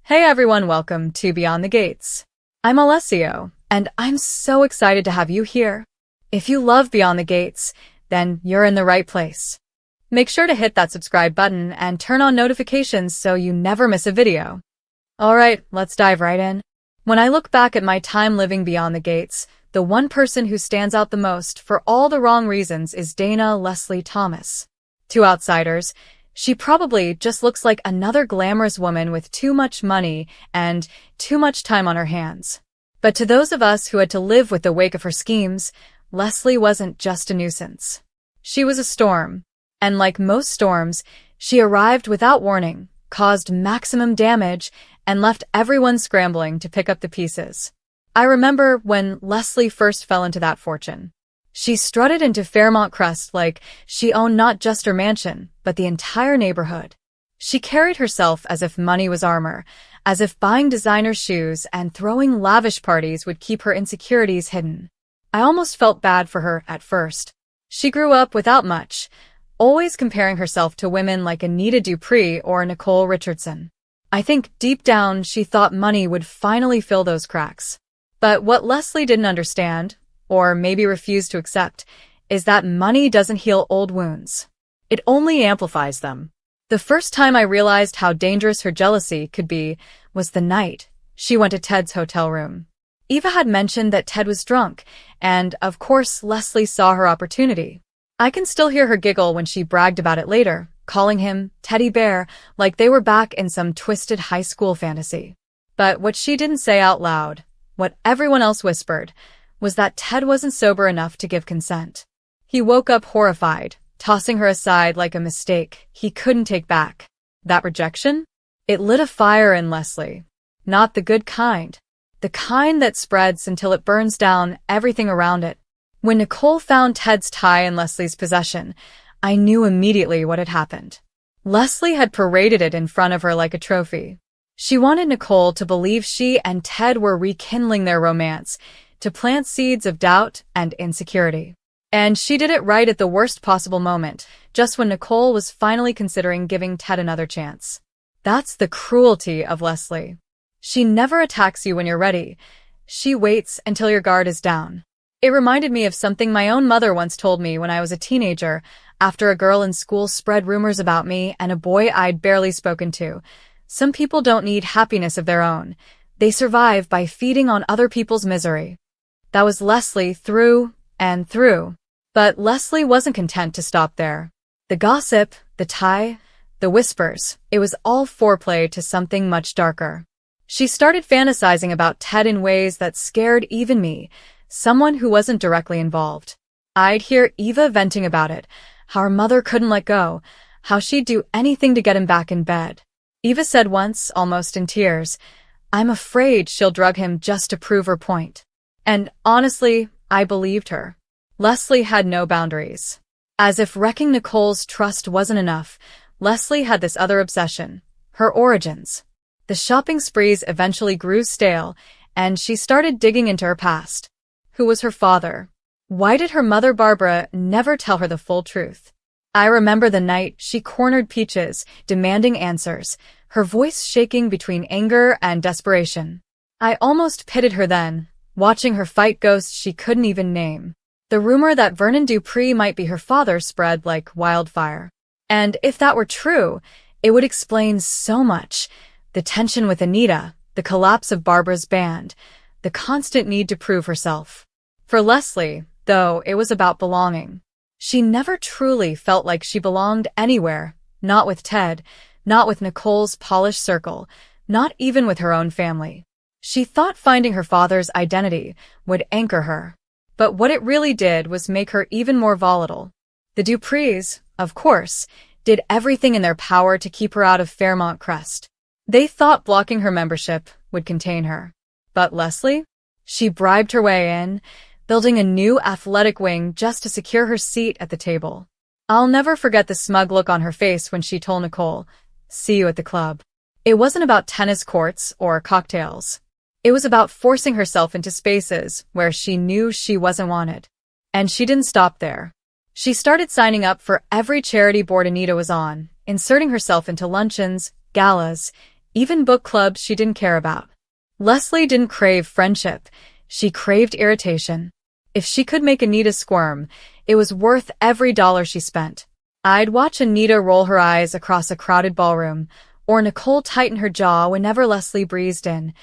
Hey everyone, welcome to Beyond the Gates. I'm Alessio, and I'm so excited to have you here. If you love Beyond the Gates, then you're in the right place. Make sure to hit that subscribe button and turn on notifications so you never miss a video. Alright, let's dive right in. When I look back at my time living beyond the gates, the one person who stands out the most for all the wrong reasons is Dana Leslie Thomas. To outsiders, she probably just looks like another glamorous woman with too much money and too much time on her hands. But to those of us who had to live with the wake of her schemes, Leslie wasn't just a nuisance. She was a storm. And like most storms, she arrived without warning, caused maximum damage, and left everyone scrambling to pick up the pieces. I remember when Leslie first fell into that fortune. She strutted into Fairmont Crest like she owned not just her mansion, but the entire neighborhood. She carried herself as if money was armor, as if buying designer shoes and throwing lavish parties would keep her insecurities hidden. I almost felt bad for her at first. She grew up without much, always comparing herself to women like Anita Dupree or Nicole Richardson. I think deep down she thought money would finally fill those cracks. But what Leslie didn't understand, or maybe refused to accept, is that money doesn't heal old wounds. It only amplifies them. The first time I realized how dangerous her jealousy could be was the night she went to Ted's hotel room. Eva had mentioned that Ted was drunk, and of course Leslie saw her opportunity. I can still hear her giggle when she bragged about it later, calling him Teddy Bear like they were back in some twisted high school fantasy. But what she didn't say out loud, what everyone else whispered, was that Ted wasn't sober enough to give consent. He woke up horrified, tossing her aside like a mistake he couldn't take back. That rejection? It lit a fire in Leslie. Not the good kind. The kind that spreads until it burns down everything around it. When Nicole found Ted's tie in Leslie's possession, I knew immediately what had happened. Leslie had paraded it in front of her like a trophy. She wanted Nicole to believe she and Ted were rekindling their romance, to plant seeds of doubt and insecurity. And she did it right at the worst possible moment, just when Nicole was finally considering giving Ted another chance. That's the cruelty of Leslie. She never attacks you when you're ready. She waits until your guard is down. It reminded me of something my own mother once told me when I was a teenager, after a girl in school spread rumors about me and a boy I'd barely spoken to. Some people don't need happiness of their own. They survive by feeding on other people's misery. That was Leslie through and through. But Leslie wasn't content to stop there. The gossip, the tie, the whispers, it was all foreplay to something much darker. She started fantasizing about Ted in ways that scared even me, someone who wasn't directly involved. I'd hear Eva venting about it, how her mother couldn't let go, how she'd do anything to get him back in bed. Eva said once, almost in tears, "I'm afraid she'll drug him just to prove her point." And honestly, I believed her. Leslie had no boundaries. As if wrecking Nicole's trust wasn't enough, Leslie had this other obsession, her origins. The shopping sprees eventually grew stale, and she started digging into her past. Who was her father? Why did her mother Barbara never tell her the full truth? I remember the night she cornered Peaches, demanding answers, her voice shaking between anger and desperation. I almost pitied her then, watching her fight ghosts she couldn't even name. The rumor that Vernon Dupree might be her father spread like wildfire. And if that were true, it would explain so much. The tension with Anita, the collapse of Barbara's band, the constant need to prove herself. For Leslie, though, it was about belonging. She never truly felt like she belonged anywhere, not with Ted, not with Nicole's polished circle, not even with her own family. She thought finding her father's identity would anchor her. But what it really did was make her even more volatile. The Duprees, of course, did everything in their power to keep her out of Fairmont Crest. They thought blocking her membership would contain her. But Leslie? She bribed her way in, building a new athletic wing just to secure her seat at the table. I'll never forget the smug look on her face when she told Nicole, "See you at the club." It wasn't about tennis courts or cocktails. It was about forcing herself into spaces where she knew she wasn't wanted. And she didn't stop there. She started signing up for every charity board Anita was on, inserting herself into luncheons, galas, even book clubs she didn't care about. Leslie didn't crave friendship, she craved irritation. If she could make Anita squirm, it was worth every dollar she spent. I'd watch Anita roll her eyes across a crowded ballroom, or Nicole tighten her jaw whenever Leslie breezed in,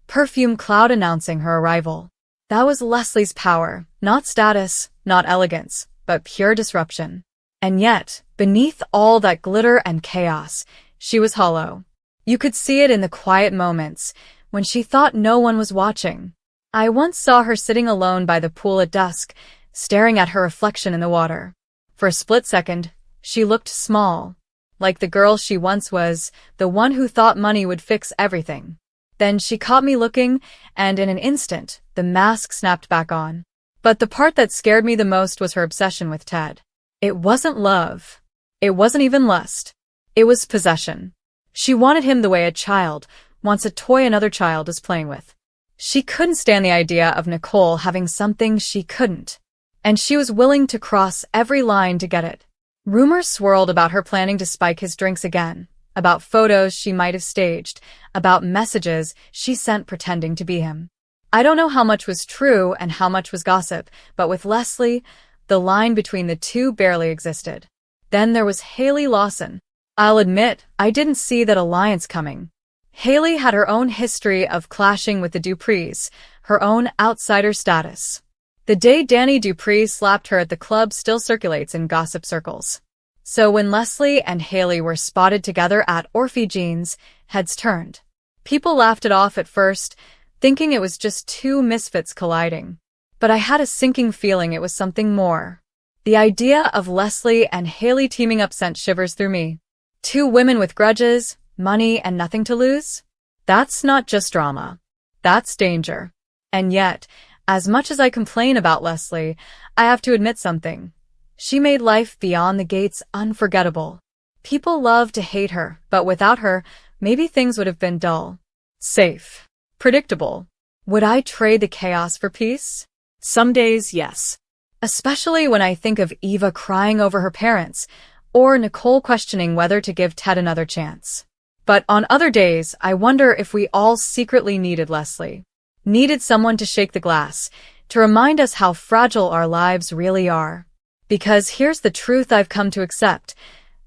perfume cloud announcing her arrival. That was Leslie's power, not status, not elegance, but pure disruption. And yet, beneath all that glitter and chaos, she was hollow. You could see it in the quiet moments, when she thought no one was watching. I once saw her sitting alone by the pool at dusk, staring at her reflection in the water. For a split second, she looked small, like the girl she once was, the one who thought money would fix everything. Then she caught me looking, and in an instant, the mask snapped back on. But the part that scared me the most was her obsession with Ted. It wasn't love. It wasn't even lust. It was possession. She wanted him the way a child wants a toy another child is playing with. She couldn't stand the idea of Nicole having something she couldn't, and she was willing to cross every line to get it. Rumors swirled about her planning to spike his drinks again, about photos she might have staged, about messages she sent pretending to be him. I don't know how much was true and how much was gossip, but with Leslie, the line between the two barely existed. Then there was Hayley Lawson. I'll admit, I didn't see that alliance coming. Hayley had her own history of clashing with the Duprees, her own outsider status. The day Danny Dupree slapped her at the club still circulates in gossip circles. So when Leslie and Hayley were spotted together at Orphe Jean's, heads turned. People laughed it off at first, thinking it was just two misfits colliding. But I had a sinking feeling it was something more. The idea of Leslie and Hayley teaming up sent shivers through me. Two women with grudges, money, and nothing to lose? That's not just drama. That's danger. And yet, as much as I complain about Leslie, I have to admit something. She made life beyond the gates unforgettable. People loved to hate her, but without her, maybe things would have been dull. Safe. Predictable. Would I trade the chaos for peace? Some days, yes. Especially when I think of Eva crying over her parents, or Nicole questioning whether to give Ted another chance. But on other days, I wonder if we all secretly needed Leslie. Needed someone to shake the glass, to remind us how fragile our lives really are. Because here's the truth I've come to accept.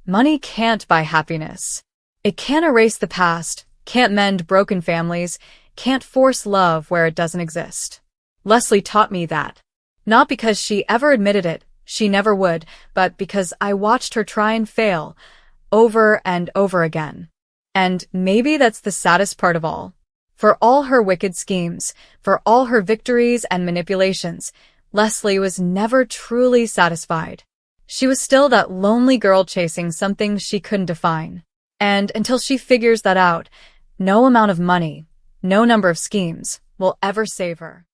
Money can't buy happiness. It can't erase the past, can't mend broken families, can't force love where it doesn't exist. Leslie taught me that. Not because she ever admitted it, she never would, but because I watched her try and fail, over and over again. And maybe that's the saddest part of all. For all her wicked schemes, for all her victories and manipulations, Leslie was never truly satisfied. She was still that lonely girl chasing something she couldn't define. And until she figures that out, no amount of money, no number of schemes, will ever save her.